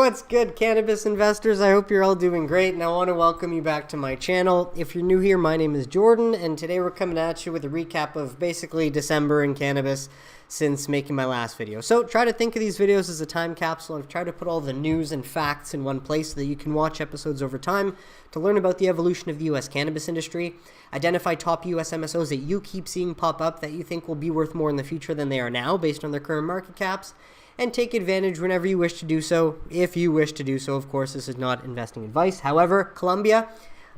What's good, cannabis investors? I hope you're all doing great, and I want to welcome you back to my channel. If you're new here, my name is Jordan, and today we're coming at you with a recap of basically December in cannabis since making my last video. So try to think of these videos as a time capsule. I've tried to put all the news and facts in one place so that you can watch episodes over time to learn about the evolution of the U.S. cannabis industry, identify top U.S. MSOs that you keep seeing pop up that you think will be worth more in the future than they are now based on their current market caps, and take advantage whenever you wish to do so, if you wish to do so. Of course, this is not investing advice. However, Colombia,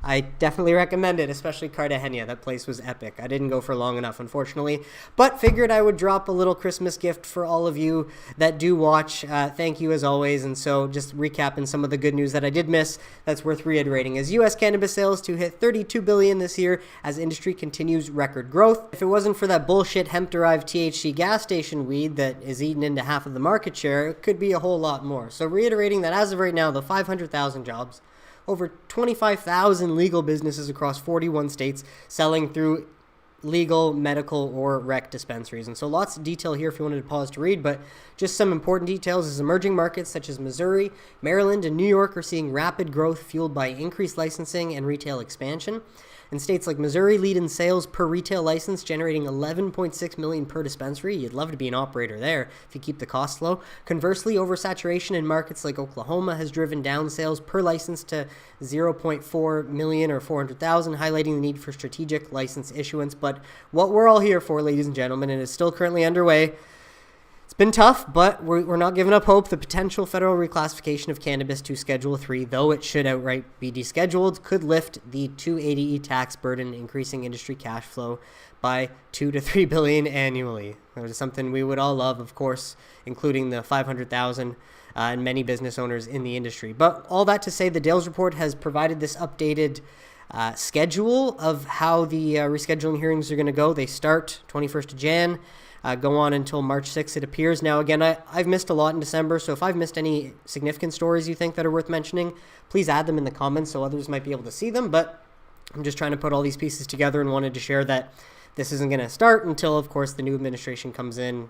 I definitely recommend it, especially Cartagena. That place was epic. I didn't go for long enough, unfortunately, but figured I would drop a little Christmas gift for all of you that do watch. Thank you as always. And so just recapping some of the good news that I did miss that's worth reiterating is U.S. cannabis sales to hit $32 billion this year as industry continues record growth. If it wasn't for that bullshit hemp-derived THC gas station weed that is eating into half of the market share, it could be a whole lot more. So reiterating that as of right now, the 500,000 jobs, over 25,000 legal businesses across 41 states selling through legal, medical, or rec dispensaries. And so lots of detail here if you wanted to pause to read, but just some important details is emerging markets such as Missouri, Maryland, and New York are seeing rapid growth fueled by increased licensing and retail expansion. And states like Missouri lead in sales per retail license, generating $11.6 million per dispensary. You'd love to be an operator there if you keep the costs low. Conversely, oversaturation in markets like Oklahoma has driven down sales per license to $0.4 million or 400,000, highlighting the need for strategic license issuance. But what we're all here for, ladies and gentlemen, and it's still currently underway. It's been tough, but we're not giving up hope. The potential federal reclassification of cannabis to Schedule 3, though it should outright be descheduled, could lift the 280E tax burden, increasing industry cash flow by $2 to $3 billion annually. That is something we would all love, of course, including the 500,000 and many business owners in the industry. But all that to say, the Dales Report has provided this updated schedule of how the rescheduling hearings are going to go. They start 21st of Jan. Go on until March 6th, it appears. Now, again, I've missed a lot in December, so if I've missed any significant stories you think that are worth mentioning, please add them in the comments so others might be able to see them. But I'm just trying to put all these pieces together and wanted to share that this isn't going to start until, of course, the new administration comes in.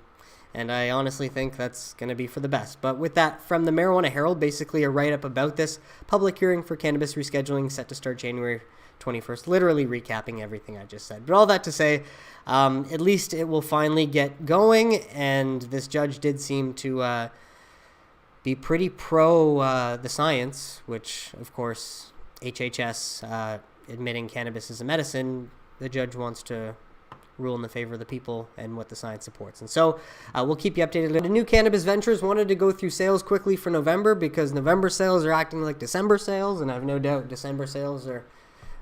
And I honestly think that's going to be for the best. But with that, from the Marijuana Herald, basically a write-up about this public hearing for cannabis rescheduling set to start January 21st, literally recapping everything I just said. But all that to say, at least it will finally get going, and this judge did seem to be pretty pro the science, which, of course, HHS admitting cannabis is a medicine, the judge wants to rule in the favor of the people and what the science supports. And so we'll keep you updated. The new cannabis ventures wanted to go through sales quickly for November because November sales are acting like December sales, and I have no doubt December sales are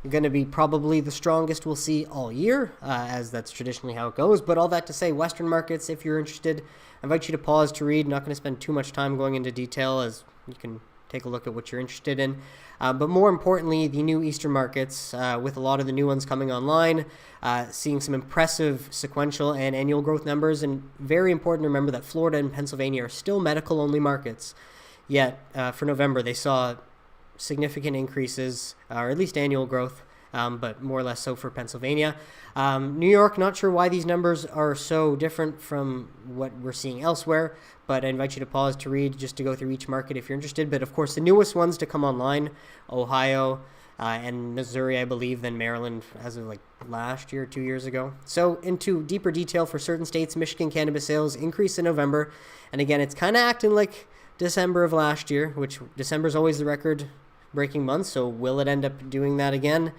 going to be probably the strongest we'll see all year, as that's traditionally how it goes. But all that to say, Western markets, if you're interested, I invite you to pause to read. Not going to spend too much time going into detail, as you can take a look at what you're interested in. But more importantly, the new Eastern markets, with a lot of the new ones coming online, seeing some impressive sequential and annual growth numbers. And very important to remember that Florida and Pennsylvania are still medical-only markets. Yet, for November, they saw significant increases, or at least annual growth, but more or less so for Pennsylvania. New York, not sure why these numbers are so different from what we're seeing elsewhere, but I invite you to pause to read just to go through each market if you're interested. But of course, the newest ones to come online, Ohio and Missouri, I believe, then Maryland as of like last year, 2 years ago. So into deeper detail for certain states, Michigan cannabis sales increased in November. And again, it's kind of acting like December of last year, which December is always the record-breaking month. So will it end up doing that again?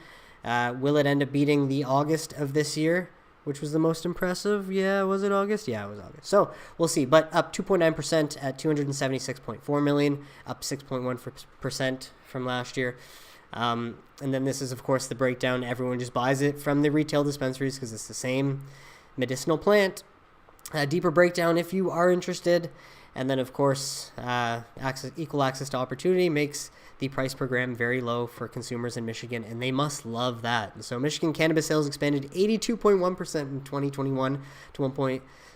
Will it end up beating the August of this year, which was the most impressive? Yeah, was it August? Yeah, it was August. So we'll see. But up 2.9% at $276.4 million, up 6.1% from last year. And then this is, of course, the breakdown. Everyone just buys it from the retail dispensaries because it's the same medicinal plant. Deeper breakdown if you are interested. And then, of course, equal access to opportunity makes the price per gram very low for consumers in Michigan, and they must love that. And so Michigan cannabis sales expanded 82.1% in 2021 to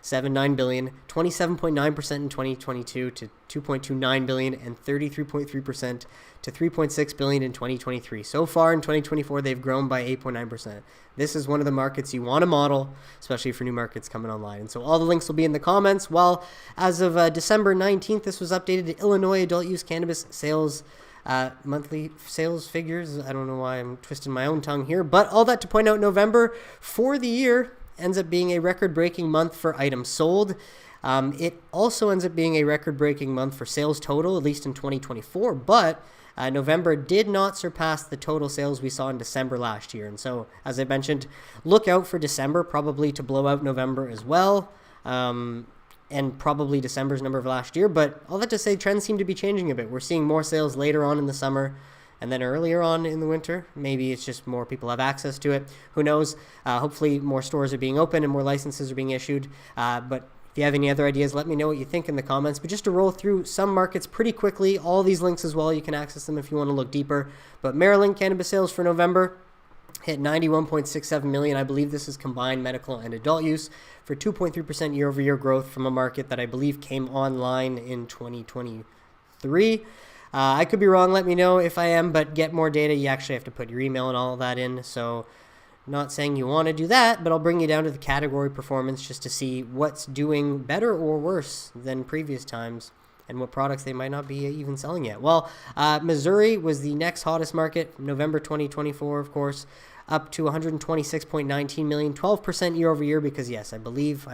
$2.79 billion, 27.9% in 2022 to $2.29 billion, and 33.3% to $3.6 billion in 2023. So far in 2024, they've grown by 8.9%. This is one of the markets you want to model, especially for new markets coming online. And so all the links will be in the comments. Well, as of December 19th, this was updated to Illinois adult use cannabis sales monthly sales figures. I don't know why I'm twisting my own tongue here, but all that to point out, November for the year ends up being a record-breaking month for items sold. It also ends up being a record-breaking month for sales total, at least in 2024, but November did not surpass the total sales we saw in December last year. And so, as I mentioned, look out for December probably to blow out November as well. And probably December's number of last year. But all that to say, trends seem to be changing a bit. We're seeing more sales later on in the summer and then earlier on in the winter. Maybe it's just more people have access to it. Who knows? Hopefully more stores are being open and more licenses are being issued. But if you have any other ideas, let me know what you think in the comments. But just to roll through some markets pretty quickly, all these links as well, you can access them if you want to look deeper. But Maryland cannabis sales for November hit 91.67 million. I believe this is combined medical and adult use for 2.3% year-over-year growth from a market that I believe came online in 2023. I could be wrong. Let me know if I am, but get more data. You actually have to put your email and all of that in. So not saying you want to do that, but I'll bring you down to the category performance just to see what's doing better or worse than previous times and what products they might not be even selling yet. Well, Missouri was the next hottest market, November 2024, of course, up to 126.19 million, 12% year over year, because yes, I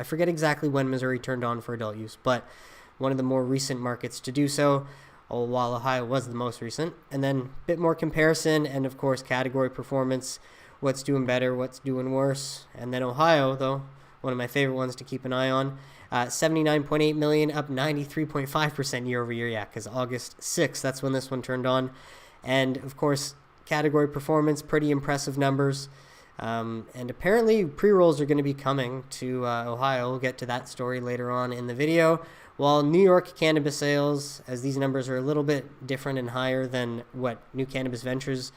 forget exactly when Missouri turned on for adult use, but one of the more recent markets to do so, while Ohio was the most recent. And then a bit more comparison and of course category performance, what's doing better, what's doing worse. And then Ohio, though, one of my favorite ones to keep an eye on, 79.8 million, up 93.5% year over year. Yeah, because August 6th, that's when this one turned on. And of course, category performance, pretty impressive numbers. And apparently pre-rolls are going to be coming to Ohio. We'll get to that story later on in the video. While New York cannabis sales, as these numbers are a little bit different and higher than what New Cannabis Ventures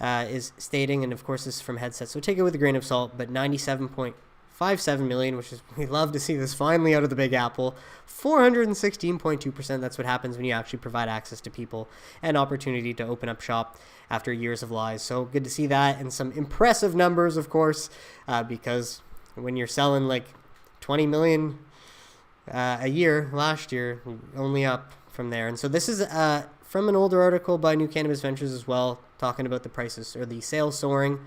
is stating, and of course this is from Headset, so take it with a grain of salt, but 97.57 million, which is, we love to see this finally out of the Big Apple, 416.2%. That's what happens when you actually provide access to people and opportunity to open up shop after years of lies. So good to see that, and some impressive numbers, of course, because when you're selling like 20 million a year last year, only up from there. And so this is from an older article by New Cannabis Ventures as well, talking about the prices or the sales soaring,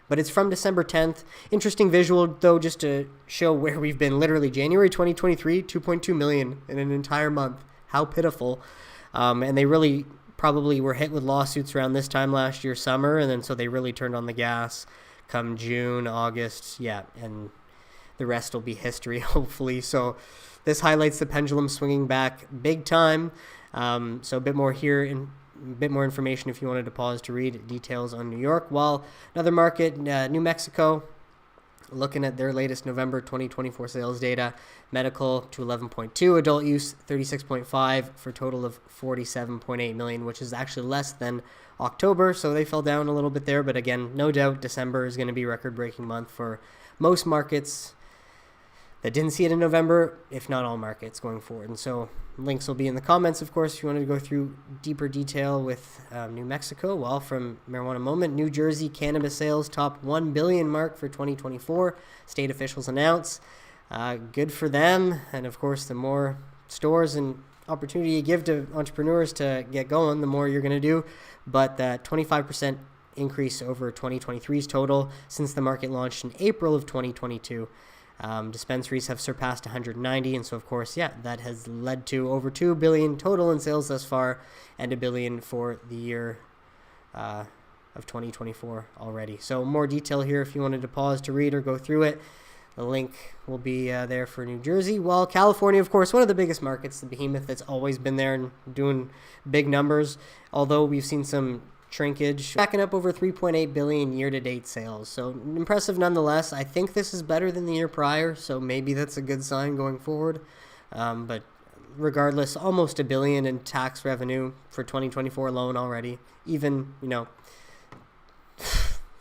but it's from December 10th. Interesting visual, though, just to show where we've been. Literally January 2023, 2.2 million in an entire month. How pitiful. And they really probably were hit with lawsuits around this time last year, summer, and then so they really turned on the gas come June, August, yeah, and the rest will be history, hopefully. So this highlights the pendulum swinging back big time. So a bit more here, and a bit more information if you wanted to pause to read details on New York. While another market, New Mexico, looking at their latest November 2024 sales data, medical to 11.2, adult use 36.5 for a total of 47.8 million, which is actually less than October. So they fell down a little bit there. But again, no doubt December is going to be a record-breaking month for most markets that didn't see it in November, if not all markets going forward. And so links will be in the comments, of course, if you wanted to go through deeper detail with New Mexico. Well, from Marijuana Moment, New Jersey cannabis sales top 1 billion mark for 2024. State officials announce. Good for them. And of course, the more stores and opportunity you give to entrepreneurs to get going, the more you're going to do. But that 25% increase over 2023's total since the market launched in April of 2022. Dispensaries have surpassed 190, and so of course, yeah, that has led to over 2 billion total in sales thus far, and $1 billion for the year of 2024 already. So more detail here if you wanted to pause to read or go through it. The link will be there for New Jersey. While California, of course, one of the biggest markets, the behemoth that's always been there and doing big numbers, although we've seen some shrinkage, backing up over 3.8 billion year-to-date sales. So impressive nonetheless. I think this is better than the year prior, so maybe that's a good sign going forward. But regardless, almost $1 billion in tax revenue for 2024 alone already. Even,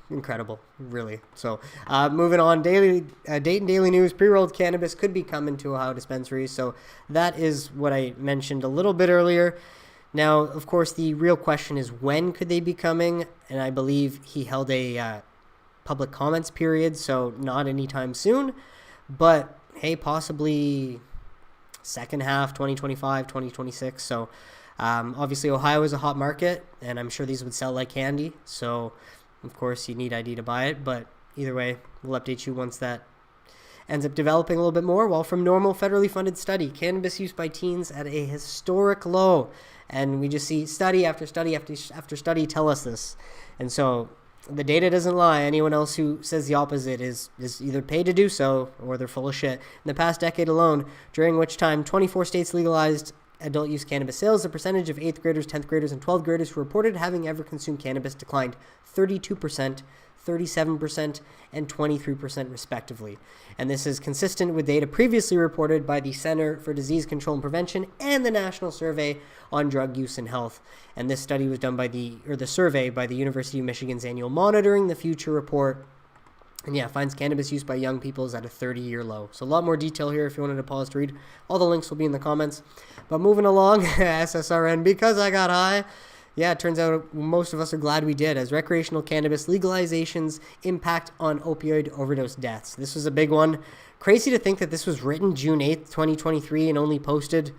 incredible, really. So, moving on, Dayton Daily News, pre-rolled cannabis could be coming to Ohio dispensaries. So that is what I mentioned a little bit earlier. Now, of course, the real question is when could they be coming? And I believe he held a public comments period, so not anytime soon. But, hey, possibly second half, 2025, 2026. So, obviously, Ohio is a hot market, and I'm sure these would sell like candy. So, of course, you need ID to buy it. But either way, we'll update you once that ends up developing a little bit more. Well, from normal federally funded study, cannabis use by teens at a historic low. And we just see study after study after study tell us this. And so the data doesn't lie. Anyone else who says the opposite is either paid to do so or they're full of shit. In the past decade alone, during which time 24 states legalized adult use cannabis sales, the percentage of 8th graders, 10th graders, and 12th graders who reported having ever consumed cannabis declined 32%, 37%, and 23% respectively. And this is consistent with data previously reported by the Center for Disease Control and Prevention and the National Survey on Drug Use and Health. And this study was done by the survey by the University of Michigan's annual Monitoring the Future report. And yeah, finds cannabis use by young people is at a 30-year low. So a lot more detail here if you wanted to pause to read. All the links will be in the comments. But moving along, SSRN, because I got high. Yeah, it turns out most of us are glad we did, as recreational cannabis legalization's impact on opioid overdose deaths. This was a big one. Crazy to think that this was written June 8th, 2023, and only posted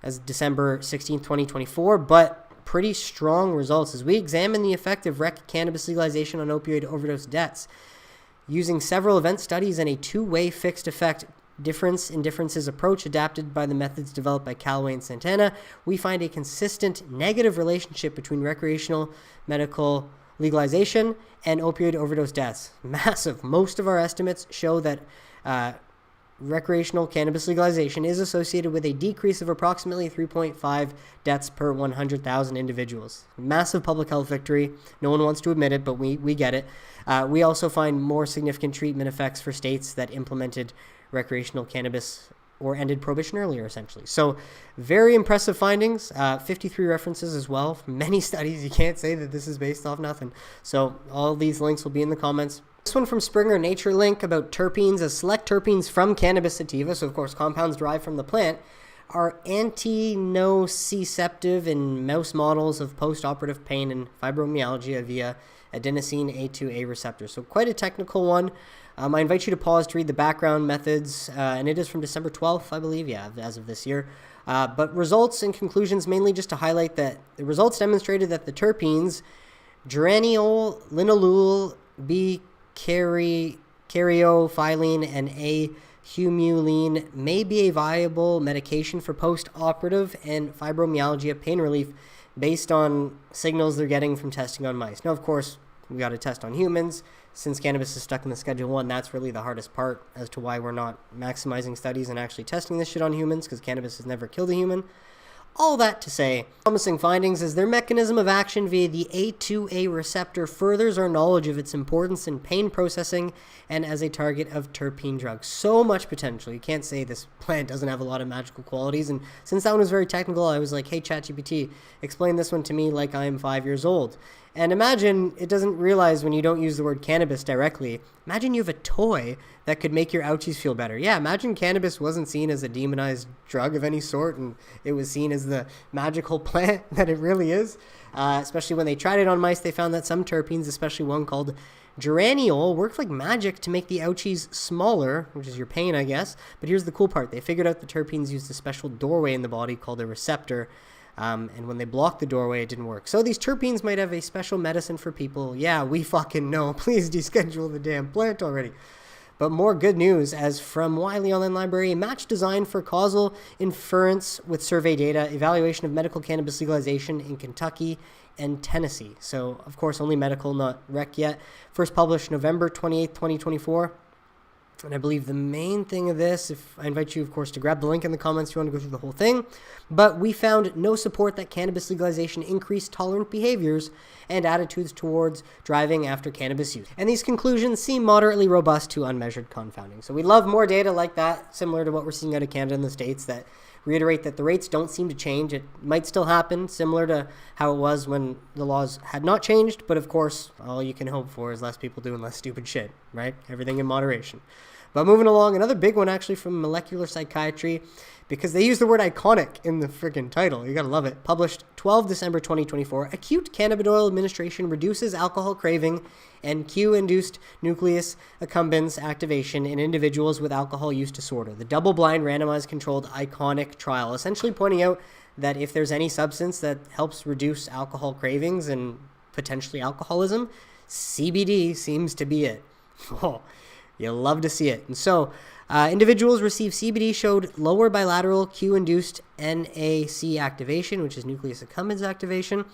as December 16th, 2024, but pretty strong results as we examine the effect of rec cannabis legalization on opioid overdose deaths. Using several event studies and a two-way fixed effect differences approach adapted by the methods developed by Callaway and Santana, we find a consistent negative relationship between recreational medical legalization and opioid overdose deaths. Massive. Most of our estimates show that recreational cannabis legalization is associated with a decrease of approximately 3.5 deaths per 100,000 individuals. Massive public health victory. No one wants to admit it, but we get it. We also find more significant treatment effects for states that implemented recreational cannabis or ended prohibition earlier, essentially. So very impressive findings. 53 references as well. Many studies. You can't say that this is based off nothing. So all these links will be in the comments. This one from Springer Nature Link about terpenes, as select terpenes from cannabis sativa, so of course compounds derived from the plant, are antinociceptive in mouse models of post-operative pain and fibromyalgia via adenosine A2A receptor. So quite a technical one. I invite you to pause to read the background methods, and it is from December 12th, I believe, as of this year. But results and conclusions, mainly just to highlight that the results demonstrated that the terpenes, geraniol, linalool, caryophyllene, and A-humulene may be a viable medication for post-operative and fibromyalgia pain relief based on signals they're getting from testing on mice. Now, of course, we got to test on humans. Since cannabis is stuck in the Schedule 1, that's really the hardest part as to why we're not maximizing studies and actually testing this shit on humans, because cannabis has never killed a human. All that to say, promising findings is their mechanism of action via the A2A receptor furthers our knowledge of its importance in pain processing and as a target of terpene drugs. So much potential. You can't say this plant doesn't have a lot of magical qualities. And since that one was very technical, I was like, hey, ChatGPT, explain this one to me like I'm 5 years old. And imagine it doesn't realize when you don't use the word cannabis directly. Imagine you have a toy that could make your ouchies feel better. Yeah, imagine cannabis wasn't seen as a demonized drug of any sort and it was seen as the magical plant that it really is. Especially when they tried it on mice, they found that some terpenes, especially one called geraniol, worked like magic to make the ouchies smaller, which is your pain, I guess. But here's the cool part. They figured out the terpenes used a special doorway in the body called a receptor. And when they blocked the doorway, it didn't work. So these terpenes might have a special medicine for people. Yeah, we fucking know. Please deschedule the damn plant already. But more good news, as from Wiley Online Library, a match designed for causal inference with survey data, evaluation of medical cannabis legalization in Kentucky and Tennessee. So, of course, only medical, not rec yet. First published November 28th, 2024. And I believe the main thing of this, if I invite you, of course, to grab the link in the comments if you want to go through the whole thing, but we found no support that cannabis legalization increased tolerant behaviors and attitudes towards driving after cannabis use. And these conclusions seem moderately robust to unmeasured confounding. So we love more data like that, similar to what we're seeing out of Canada and the States, that reiterate that the rates don't seem to change. It might still happen, similar to how it was when the laws had not changed, but of course, all you can hope for is less people doing less stupid shit, right? Everything in moderation. But moving along, another big one actually from Molecular Psychiatry, because they use the word iconic in the freaking title. You gotta love it. Published 12 December 2024, acute cannabidiol administration reduces alcohol craving and cue-induced nucleus accumbens activation in individuals with alcohol use disorder. The double-blind randomized controlled iconic trial, essentially pointing out that if there's any substance that helps reduce alcohol cravings and potentially alcoholism, CBD seems to be it. Oh, you'll love to see it. And so, individuals received CBD showed lower bilateral cue-induced NAC activation, which is nucleus accumbens activation,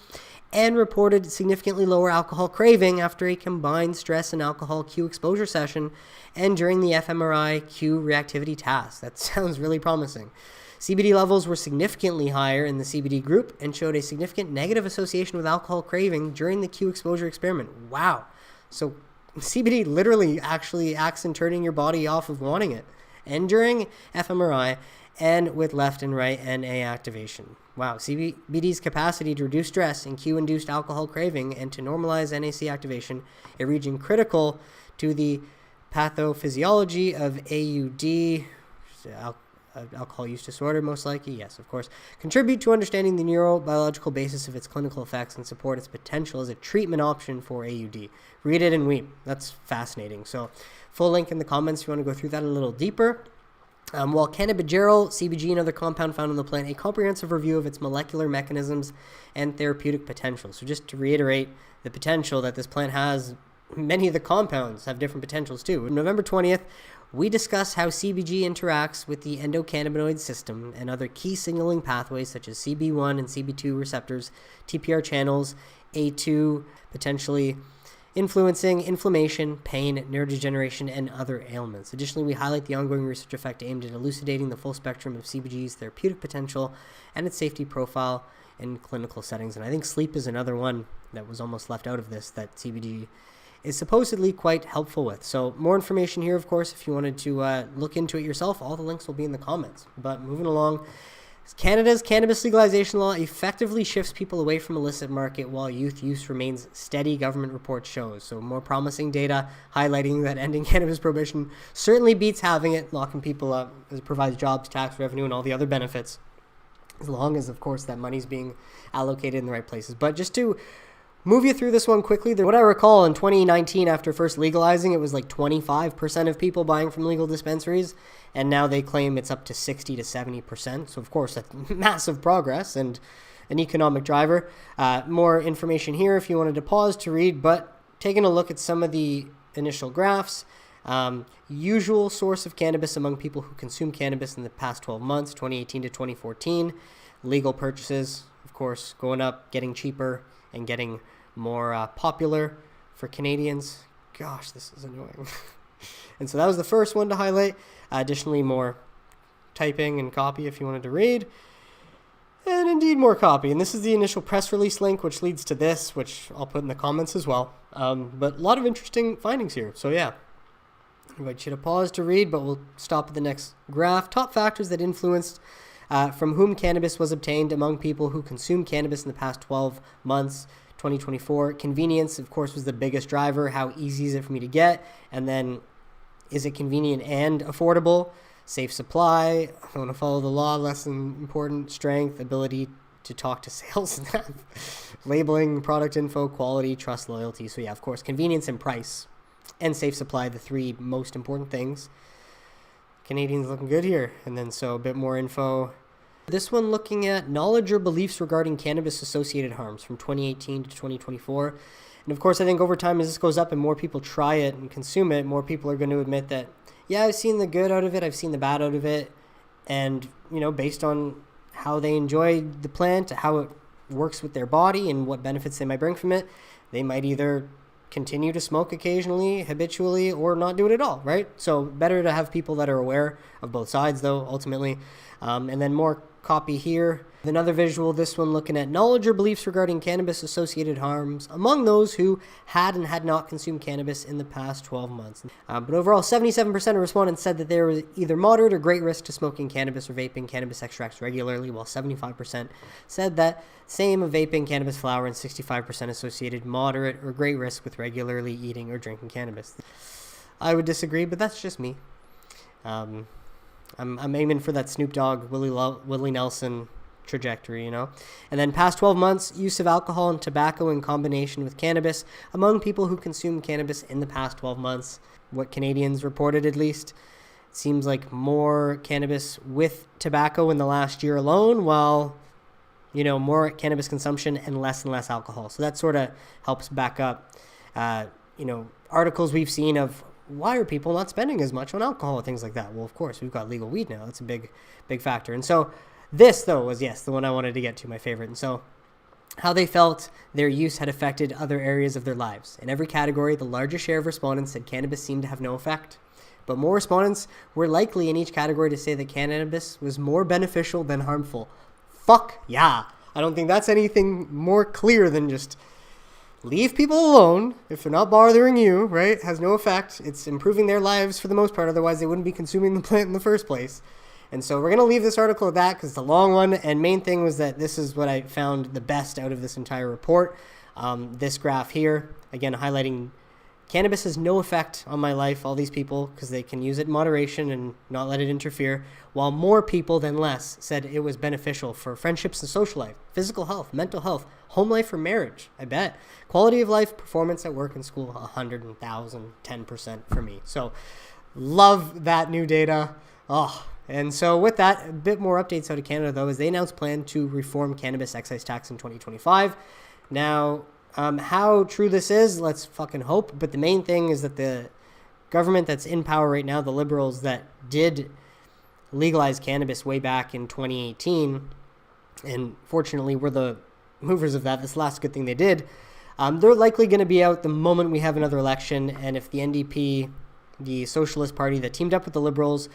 and reported significantly lower alcohol craving after a combined stress and alcohol cue exposure session and during the fMRI cue reactivity task. That sounds really promising. CBD levels were significantly higher in the CBD group and showed a significant negative association with alcohol craving during the cue exposure experiment. Wow. So CBD literally actually acts in turning your body off of wanting it. And during fMRI and with left and right NA activation. Wow, CBD's capacity to reduce stress and cue-induced alcohol craving and to normalize NAC activation, a region critical to the pathophysiology of AUD, alcohol use disorder most likely, yes, of course, contribute to understanding the neurobiological basis of its clinical effects and support its potential as a treatment option for AUD. Read it and weep. That's fascinating. So full link in the comments if you want to go through that a little deeper. While cannabigerol, CBG, and other compound found in the plant, a comprehensive review of its molecular mechanisms and therapeutic potential. So just to reiterate the potential that this plant has, many of the compounds have different potentials too. On November 20th, we discuss how CBG interacts with the endocannabinoid system and other key signaling pathways such as CB1 and CB2 receptors, TPR channels, A2, potentially influencing inflammation, pain, neurodegeneration, and other ailments. Additionally, we highlight the ongoing research effect aimed at elucidating the full spectrum of CBG's therapeutic potential and its safety profile in clinical settings. And I think sleep is another one that was almost left out of this that CBD is supposedly quite helpful with. So more information here, of course, if you wanted to look into it yourself. All the links will be in the comments. But moving along, Canada's cannabis legalization law effectively shifts people away from illicit market while youth use remains steady, government report shows. So more promising data highlighting that ending cannabis prohibition certainly beats having it, locking people up, as it provides jobs, tax revenue, and all the other benefits, as long as, of course, that money's being allocated in the right places. But just to move you through this one quickly, what I recall in 2019, after first legalizing, it was like 25% of people buying from legal dispensaries, and now they claim it's up to 60 to 70%. So, of course, that's massive progress and an economic driver. More information here if you wanted to pause to read, but taking a look at some of the initial graphs. Usual source of cannabis among people who consume cannabis in the past 12 months, 2018 to 2014. Legal purchases, of course, going up, getting cheaper, and getting more popular for Canadians. Gosh, this is annoying. And so that was the first one to highlight. Additionally, more typing and copy if you wanted to read. And indeed more copy. And this is the initial press release link, which leads to this, which I'll put in the comments as well. But a lot of interesting findings here. So yeah, I invite you to pause to read, but we'll stop at the next graph. Top factors that influenced from whom cannabis was obtained among people who consumed cannabis in the past 12 months, 2024. Convenience, of course, was the biggest driver. How easy is it for me to get? And then, is it convenient and affordable? Safe supply. I want to follow the law, less than important. Strength, ability to talk to sales staff. Labeling, product info, quality, trust, loyalty. So yeah, of course, convenience and price and safe supply, the three most important things. Canadians looking good here. And then so a bit more info. This one looking at knowledge or beliefs regarding cannabis-associated harms from 2018 to 2024. And of course, I think over time as this goes up and more people try it and consume it, more people are going to admit that, yeah, I've seen the good out of it, I've seen the bad out of it. And, you know, based on how they enjoy the plant, how it works with their body and what benefits they might bring from it, they might either continue to smoke occasionally, habitually, or not do it at all, right? So better to have people that are aware of both sides, though, ultimately. And then more copy here. Another visual, this one looking at knowledge or beliefs regarding cannabis-associated harms among those who had and had not consumed cannabis in the past 12 months. But overall, 77% of respondents said that there was either moderate or great risk to smoking cannabis or vaping cannabis extracts regularly, while 75% said that same of vaping cannabis flower, and 65% associated moderate or great risk with regularly eating or drinking cannabis. I would disagree, but that's just me. I'm aiming for that Snoop Dogg, Willie Nelson trajectory, you know. And then past 12 months, use of alcohol and tobacco in combination with cannabis among people who consume cannabis in the past 12 months. What Canadians reported, at least, it seems like more cannabis with tobacco in the last year alone, while, you know, more cannabis consumption and less alcohol. So that sort of helps back up, you know, articles we've seen of why are people not spending as much on alcohol and things like that. Well, of course, we've got legal weed now. That's a big factor. And so this, though, was, yes, the one I wanted to get to, my favorite. And so how they felt their use had affected other areas of their lives. In every category, the largest share of respondents said cannabis seemed to have no effect. But more respondents were likely in each category to say that cannabis was more beneficial than harmful. Fuck yeah. I don't think that's anything more clear than just leave people alone if they're not bothering you, right? It has no effect. It's improving their lives for the most part. Otherwise, they wouldn't be consuming the plant in the first place. And so we're going to leave this article at that because it's a long one. And main thing was that this is what I found the best out of this entire report. This graph here, again, highlighting cannabis has no effect on my life, all these people, because they can use it in moderation and not let it interfere, while more people than less said it was beneficial for friendships and social life, physical health, mental health, home life or marriage, I bet. Quality of life, performance at work and school, 100,000, 10% for me. So love that new data. Oh, and so with that, a bit more updates out of Canada, though, as they announced plan to reform cannabis excise tax in 2025. Now, how true this is, let's fucking hope. But the main thing is that the government that's in power right now, the Liberals that did legalize cannabis way back in 2018, and fortunately were the movers of that, this last good thing they did, they're likely going to be out the moment we have another election. And if the NDP, the Socialist Party that teamed up with the Liberals,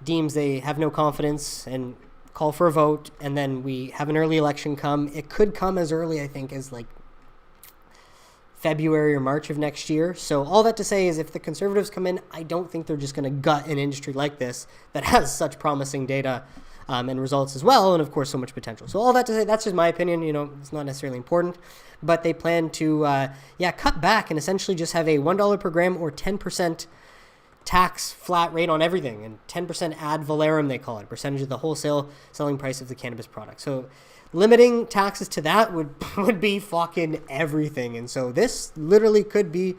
deems they have no confidence and call for a vote, and then we have an early election come. It could come as early, I think, as like February or March of next year. So all that to say is if the Conservatives come in, I don't think they're just going to gut an industry like this that has such promising data and results as well, and of course so much potential. So all that to say, that's just my opinion. You know, it's not necessarily important, but they plan to cut back and essentially just have a $1 per gram or 10% tax flat rate on everything, and 10% ad valorem, they call it, percentage of the wholesale selling price of the cannabis product. So limiting taxes to that would be fucking everything. And so this literally could be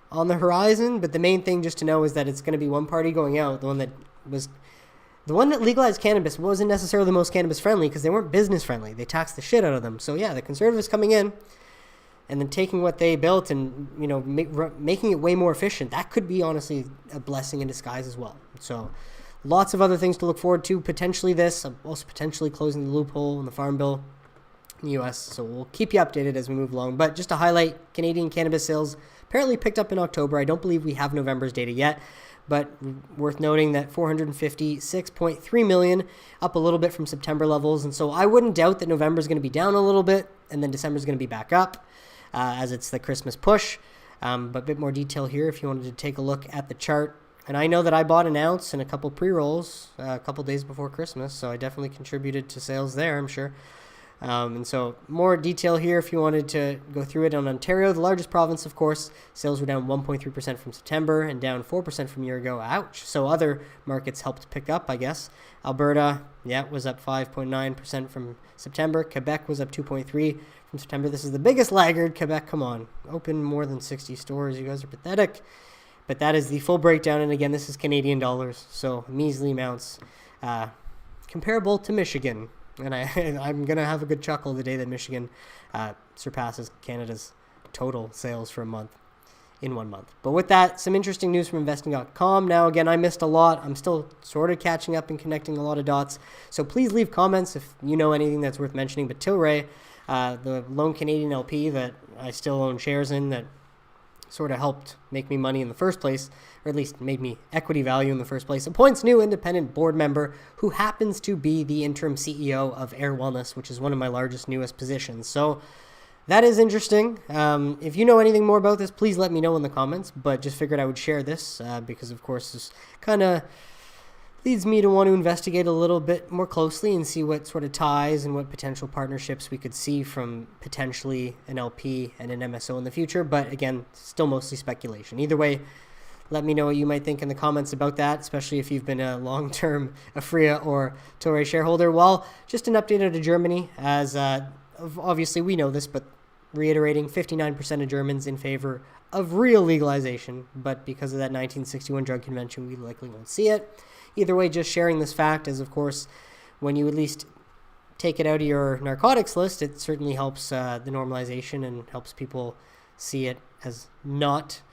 on the horizon, but the main thing just to know is that it's going to be one party going out. The one that legalized cannabis wasn't necessarily the most cannabis friendly because they weren't business friendly. They taxed the shit out of them. So yeah, the Conservatives coming in and then taking what they built and, you know, making it way more efficient, that could be honestly a blessing in disguise as well. So lots of other things to look forward to. Potentially this, also potentially closing the loophole in the Farm Bill in the U.S. So we'll keep you updated as we move along. But just to highlight, Canadian cannabis sales apparently picked up in October. I don't believe we have November's data yet, but worth noting that 456.3 million, up a little bit from September levels. And so I wouldn't doubt that November is going to be down a little bit, and then December is going to be back up. As it's the Christmas push. But a bit more detail here if you wanted to take a look at the chart. And I know that I bought an ounce and a couple pre-rolls a couple days before Christmas, so I definitely contributed to sales there, I'm sure. And so more detail here if you wanted to go through it. On Ontario, the largest province, of course, sales were down 1.3% from September and down 4% from a year ago. Ouch. So other markets helped pick up, I guess. Alberta, was up 5.9% from September. Quebec was up 2.3% from September. This is the biggest laggard. Quebec, come on. Open more than 60 stores. You guys are pathetic. But that is the full breakdown. And again, this is Canadian dollars. So measly amounts. Comparable to Michigan. And I'm going to have a good chuckle the day that Michigan surpasses Canada's total sales for a month. In 1 month. But with that, some interesting news from investing.com. Now, again, I missed a lot. I'm still sort of catching up and connecting a lot of dots. So please leave comments if you know anything that's worth mentioning. But TLRY, the lone Canadian LP that I still own shares in, that sort of helped make me money in the first place, or at least made me equity value in the first place, appoints new independent board member who happens to be the interim CEO of Air Wellness, which is one of my largest, newest positions. So that is interesting. If you know anything more about this, please let me know in the comments, but just figured I would share this because, of course, this kind of leads me to want to investigate a little bit more closely and see what sort of ties and what potential partnerships we could see from potentially an LP and an MSO in the future. But again, still mostly speculation. Either way, let me know what you might think in the comments about that, especially if you've been a long-term Aphria or TLRY shareholder. Well, just an update out of Germany, as obviously we know this, but reiterating, 59% of Germans in favor of real legalization, but because of that 1961 drug convention, we likely won't see it. Either way, just sharing this fact, as of course, when you at least take it out of your narcotics list, it certainly helps the normalization and helps people see it as not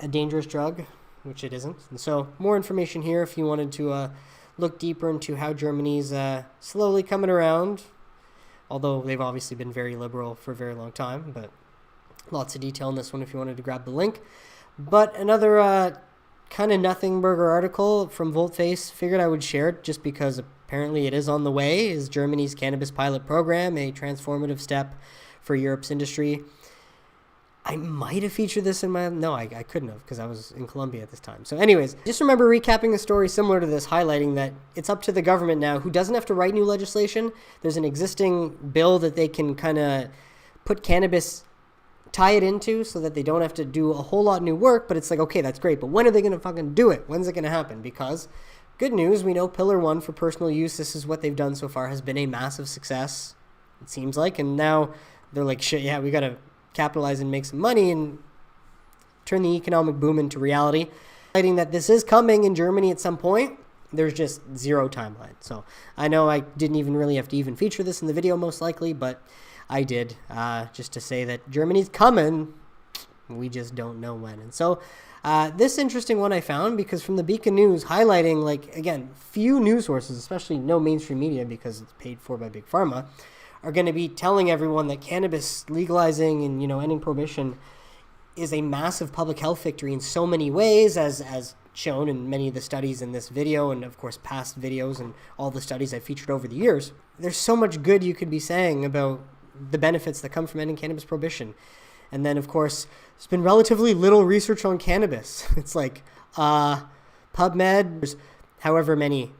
a dangerous drug, which it isn't. And so more information here if you wanted to look deeper into how Germany's slowly coming around, although they've obviously been very liberal for a very long time, but lots of detail in this one if you wanted to grab the link. But another kind of nothing burger article from Voltface, figured I would share it just because apparently it is on the way, is Germany's cannabis pilot program, a transformative step for Europe's industry. I might have featured this in my... No, I couldn't have because I was in Colombia at this time. So anyways, just remember recapping a story similar to this, highlighting that it's up to the government now, who doesn't have to write new legislation. There's an existing bill that they can kind of put cannabis, tie it into so that they don't have to do a whole lot of new work, but it's like, okay, that's great, but when are they going to fucking do it? When's it going to happen? Because good news, we know Pillar 1 for personal use, this is what they've done so far, has been a massive success, it seems like, and now they're like, shit, yeah, we got to capitalize and make some money and turn the economic boom into reality. Highlighting that this is coming in Germany at some point, there's just zero timeline. So I know I didn't even really have to even feature this in the video most likely, but I did, just to say that Germany's coming, we just don't know when. And so this interesting one I found because from the Beaconnews highlighting, like, again, few news sources, especially no mainstream media because it's paid for by Big Pharma, are going to be telling everyone that cannabis legalizing and, you know, ending prohibition is a massive public health victory in so many ways, as shown in many of the studies in this video and, of course, past videos and all the studies I've featured over the years. There's so much good you could be saying about the benefits that come from ending cannabis prohibition. And then, of course, there's been relatively little research on cannabis. It's like PubMed, there's however many,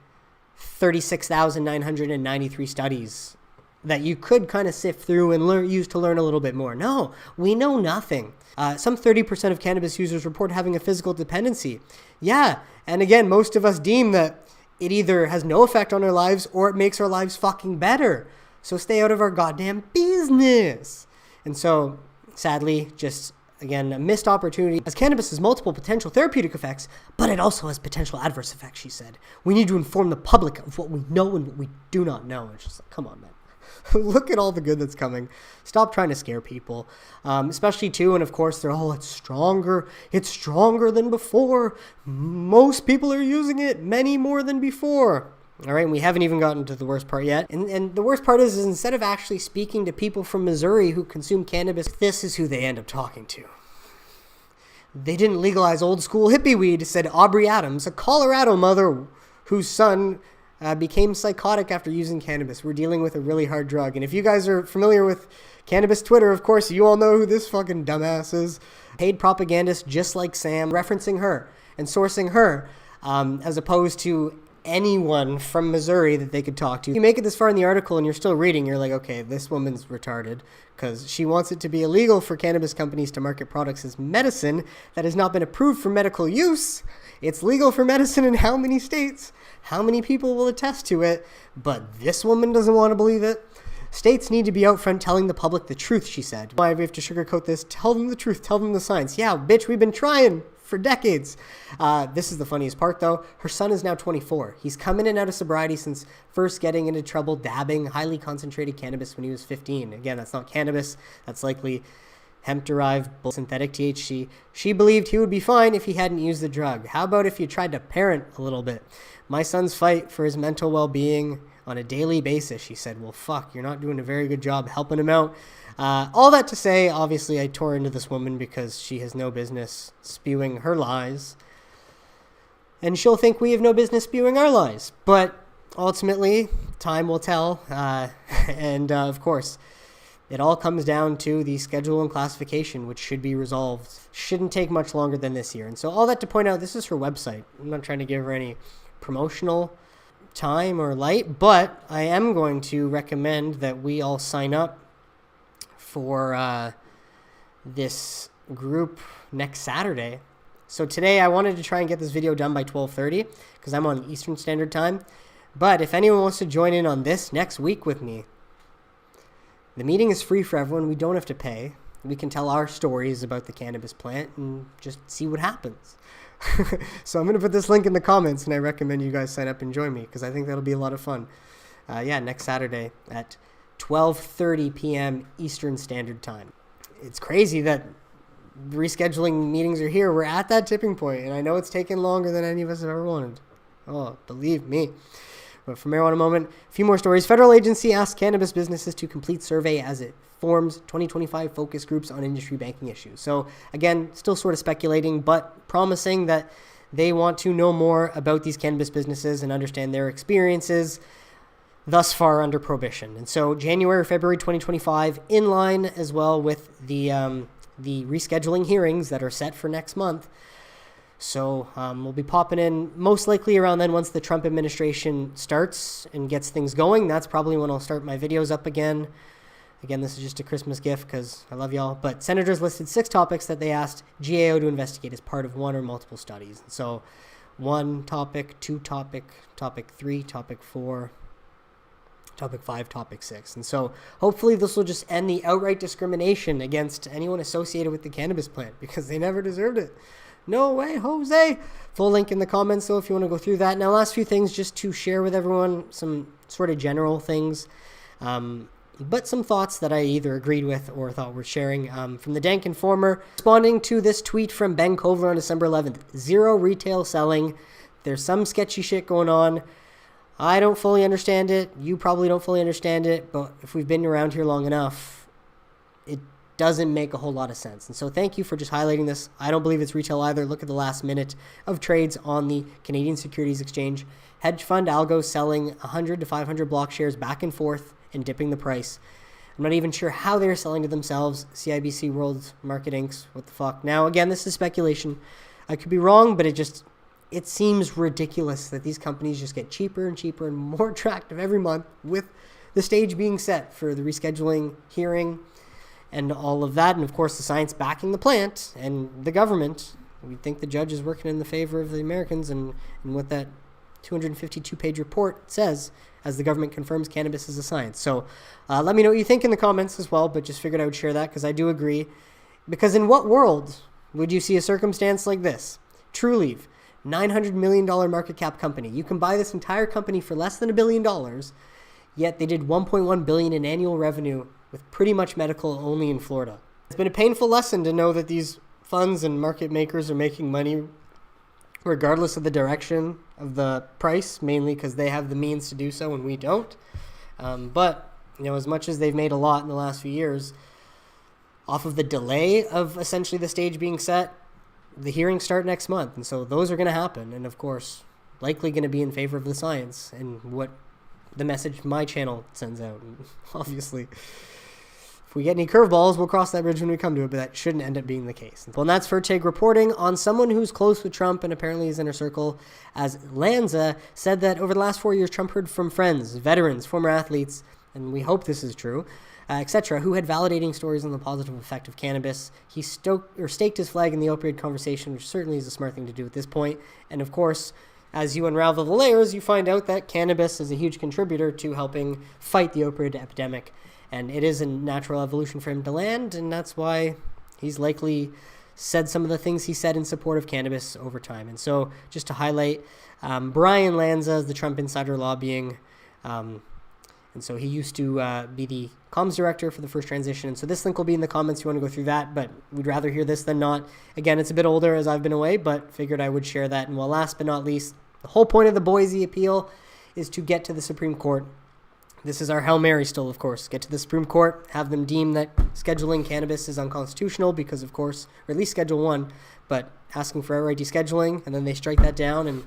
36,993 studies that you could kind of sift through and use to learn a little bit more. No, we know nothing. Some 30% of cannabis users report having a physical dependency. Yeah, and again, most of us deem that it either has no effect on our lives or it makes our lives fucking better. So stay out of our goddamn business. And so, sadly, just, again, a missed opportunity. As cannabis has multiple potential therapeutic effects, but it also has potential adverse effects, she said. We need to inform the public of what we know and what we do not know. It's just like, come on, man. Look at all the good that's coming. Stop trying to scare people. Especially, too, and of course, they're, oh, it's stronger. It's stronger than before. Most people are using it, many more than before. All right, and we haven't even gotten to the worst part yet. And the worst part is instead of actually speaking to people from Missouri who consume cannabis, this is who they end up talking to. They didn't legalize old school hippie weed, said Aubree Adams, a Colorado mother whose son became psychotic after using cannabis. We're dealing with a really hard drug. And if you guys are familiar with cannabis Twitter, of course, you all know who this fucking dumbass is. Paid propagandist just like Sam, referencing her and sourcing her as opposed to anyone from Missouri that they could talk to. You make it this far in the article and you're still reading, you're like, okay, this woman's retarded because she wants it to be illegal for cannabis companies to market products as medicine that has not been approved for medical use. It's legal for medicine in how many states? How many people will attest to it? But this woman doesn't want to believe it. States need to be out front telling the public the truth, she said. Why we have to sugarcoat this? Tell them the truth. Tell them the science. Yeah, bitch, we've been trying for decades. This is the funniest part, though. Her son is now 24. He's come in and out of sobriety since first getting into trouble dabbing highly concentrated cannabis when he was 15. Again, that's not cannabis. That's likely hemp-derived synthetic THC. She believed he would be fine if he hadn't used the drug. How about if you tried to parent a little bit? My son's fight for his mental well-being on a daily basis. She said, well, fuck, you're not doing a very good job helping him out. All that to say, obviously, I tore into this woman because she has no business spewing her lies. And she'll think we have no business spewing our lies. But ultimately, time will tell. Of course, it all comes down to the schedule and classification, which should be resolved. Shouldn't take much longer than this year. And so all that to point out, this is her website. I'm not trying to give her any promotional time or light, but I am going to recommend that we all sign up for this group next Saturday. So today I wanted to try and get this video done by 12:30 because I'm on Eastern Standard Time. But if anyone wants to join in on this next week with me, the meeting is free for everyone. We don't have to pay. We can tell our stories about the cannabis plant and just see what happens. So I'm going to put this link in the comments, and I recommend you guys sign up and join me because I think that'll be a lot of fun. Next Saturday at 12:30 p.m. Eastern Standard Time. It's crazy that rescheduling meetings are here. We're at that tipping point, and I know it's taken longer than any of us have ever wanted. Oh, believe me. But for marijuana moment, a few more stories. Federal agency asks cannabis businesses to complete survey as it forms 2025 focus groups on industry banking issues. So again, still sort of speculating, but promising that they want to know more about these cannabis businesses and understand their experiences thus far under prohibition. And so January, February 2025, in line as well with the rescheduling hearings that are set for next month. So we'll be popping in most likely around then once the Trump administration starts and gets things going. That's probably when I'll start my videos up again. Again, this is just a Christmas gift because I love y'all. But senators listed 6 topics that they asked GAO to investigate as part of one or multiple studies. So 1 topic, 2 topic, topic 3, topic 4, topic 5, topic 6. And so hopefully this will just end the outright discrimination against anyone associated with the cannabis plant because they never deserved it. No way, Jose. Full link in the comments, though, if you want to go through that. Now, last few things just to share with everyone, some sort of general things, but some thoughts that I either agreed with or thought worth sharing. From the Dank Informer, responding to this tweet from Ben Kovler on December 11th, 0 retail selling. There's some sketchy shit going on. I don't fully understand it. You probably don't fully understand it, but if we've been around here long enough, it doesn't make a whole lot of sense. And so thank you for just highlighting this. I don't believe it's retail either. Look at the last minute of trades on the Canadian Securities Exchange. Hedge fund algo selling 100 to 500 block shares back and forth and dipping the price. I'm not even sure how they're selling to themselves. CIBC World Market Inc. What the fuck? Now, again, this is speculation. I could be wrong, but it seems ridiculous that these companies just get cheaper and cheaper and more attractive every month with the stage being set for the rescheduling hearing and all of that, and of course the science backing the plant and the government. We think the judge is working in the favor of the Americans and what that 252-page report says as the government confirms cannabis is a science. So let me know what you think in the comments as well, but just figured I would share that because I do agree. Because in what world would you see a circumstance like this? Trulieve, $900 million market cap company. You can buy this entire company for less than $1 billion, yet they did $1.1 billion in annual revenue with pretty much medical only in Florida. It's been a painful lesson to know that these funds and market makers are making money regardless of the direction of the price, mainly because they have the means to do so and we don't. But as much as they've made a lot in the last few years, off of the delay of essentially the stage being set, the hearings start next month. And so those are going to happen. And of course, likely going to be in favor of the science and what the message my channel sends out. And obviously, if we get any curveballs, we'll cross that bridge when we come to it, but that shouldn't end up being the case. Well, and that's Fertig reporting on someone who's close with Trump and apparently his inner circle, as Lanza said that over the last 4 years, Trump heard from friends, veterans, former athletes, and we hope this is true, etc., who had validating stories on the positive effect of cannabis. He staked his flag in the opioid conversation, which certainly is a smart thing to do at this point. And of course, as you unravel the layers, you find out that cannabis is a huge contributor to helping fight the opioid epidemic. And it is a natural evolution for him to land, and that's why he's likely said some of the things he said in support of cannabis over time. And so just to highlight, Bryan Lanza is the Trump insider lobbying. And And so he used to be the comms director for the first transition. And so this link will be in the comments if you want to go through that, but we'd rather hear this than not. Again, it's a bit older as I've been away, but figured I would share that. And well, last but not least, the whole point of the Boise appeal is to get to the Supreme Court. This is our Hail Mary still, of course. Get to the Supreme Court, have them deem that scheduling cannabis is unconstitutional because, of course, or at least Schedule 1, but asking for outright descheduling, and then they strike that down and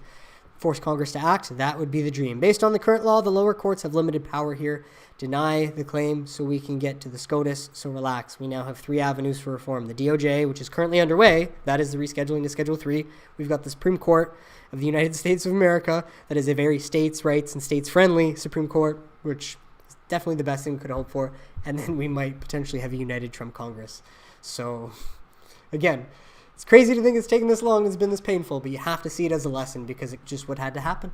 force Congress to act. That would be the dream. Based on the current law, the lower courts have limited power here. Deny the claim so we can get to the SCOTUS, so relax. We now have 3 avenues for reform. The DOJ, which is currently underway, that is the rescheduling to Schedule 3. We've got the Supreme Court of the United States of America, that is a very states' rights and states-friendly Supreme Court, which is definitely the best thing we could hope for. And then we might potentially have a united Trump Congress. So, again, it's crazy to think it's taken this long, it's been this painful, but you have to see it as a lesson because it's just what had to happen.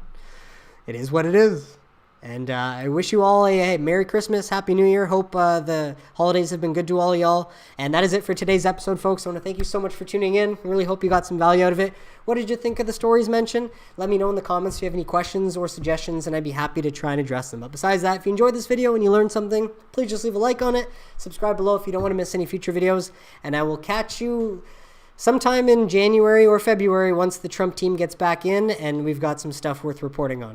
It is what it is. And I wish you all a Merry Christmas, Happy New Year. Hope the holidays have been good to all of y'all. And that is it for today's episode, folks. I want to thank you so much for tuning in. I really hope you got some value out of it. What did you think of the stories mentioned? Let me know in the comments if you have any questions or suggestions, and I'd be happy to try and address them. But besides that, if you enjoyed this video and you learned something, please just leave a like on it. Subscribe below if you don't want to miss any future videos. And I will catch you sometime in January or February once the Trump team gets back in and we've got some stuff worth reporting on.